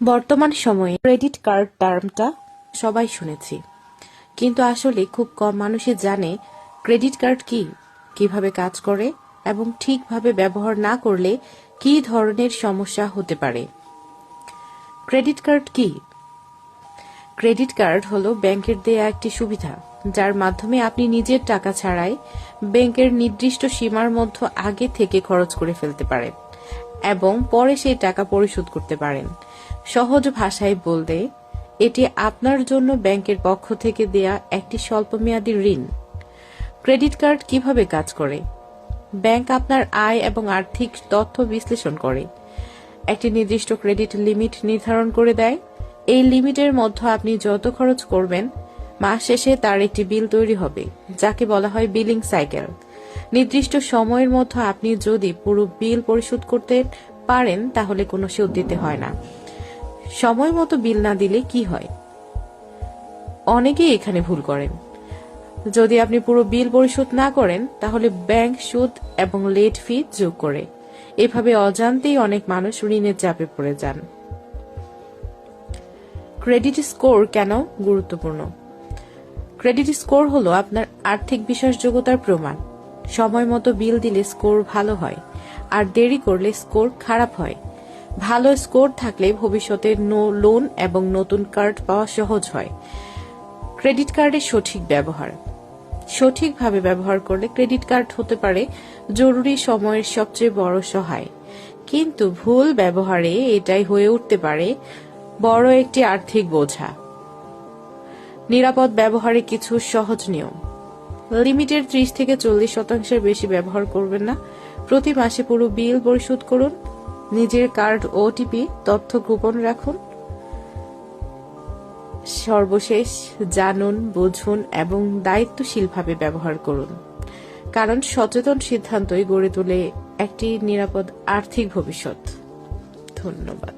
বর্তমান সময়ে credit card টার্মটা সবাই শুনেছি, কিন্তু আসলে খুব কম মানুষই জানে ক্রেডিট কার্ড কি, কিভাবে কাজ করে এবং ঠিকভাবে ব্যবহার না করলে কী ধরনের সমস্যা হতে পারে। ক্রেডিট কার্ড কি? ক্রেডিট কার্ড হলো ব্যাংকের দেয়া একটি সুবিধা, যার মাধ্যমে আপনি নিজের টাকা ছাড়াই ব্যাংকের নির্দিষ্ট সীমার মধ্যে আগে থেকে খরচ করে ফেলতে পারেন এবং পরে সেই টাকা পরিশোধ করতে পারেন। সহজ ভাষায় বলতে, এটি আপনার জন্য ব্যাংকের পক্ষ থেকে দেয়া একটি স্বল্পমেয়াদী ঋণ। ক্রেডিট কার্ড কিভাবে কাজ করে? ব্যাংক আপনার আয় এবং আর্থিক তথ্য বিশ্লেষণ করে একটি নির্দিষ্ট ক্রেডিট লিমিট নির্ধারণ করে দেয়। এই লিমিটের মধ্যে আপনি যত খরচ করবেন, মাস শেষে তার একটি বিল তৈরি হবে, যাকে বলা হয় বিলিং সাইকেল। নির্দিষ্ট সময়ের মধ্যে আপনি যদি পুরো বিল পরিশোধ করতে পারেন, তাহলে কোনো সুদ দিতে হয় না। সময় মতো বিল না দিলে কি হয়? অনেকেই এখানে ভুল করেন। যদি আপনি পুরো বিল পরিশোধ না করেন, তাহলে ব্যাংক সুদ এবং লেট ফি যোগ করে। এভাবে অজান্তেই অনেক মানুষ ঋণের চাপে পড়ে যান। ক্রেডিট স্কোর কেন গুরুত্বপূর্ণ? ক্রেডিট স্কোর হলো আপনার আর্থিক বিশ্বাসযোগ্যতার প্রমাণ। সময় মতো বিল দিলে স্কোর ভালো হয়, আর দেরি করলে স্কোর খারাপ হয়। ভালো স্কোর থাকলে ভবিষ্যতে লোন এবং নতুন কার্ড পাওয়া সহজ হয়। ক্রেডিট কার্ডের সঠিক ব্যবহার। সঠিকভাবে ব্যবহার করলে ক্রেডিট কার্ড হতে পারে জরুরি সময়ের সবচেয়ে বড় সহায়, কিন্তু ভুল ব্যবহারে এটাই হয়ে উঠতে পারে বড় একটি আর্থিক বোঝা। নিরাপদ ব্যবহারে কিছু সহজ নিয়ম। লিমিটের 30 থেকে 40% বেশি ব্যবহার করবেন না। প্রতি মাসে পুরো বিল পরিশোধ করুন। নিজের কার্ড ওটিপি তথ্য গোপন রাখুন। সর্বশেষ, জানুন, বুঝুন এবং দায়িত্বশীলভাবে ব্যবহার করুন, কারণ সচেতন সিদ্ধান্তই গড়ে তোলে একটি নিরাপদ আর্থিক ভবিষ্যৎ। ধন্যবাদ।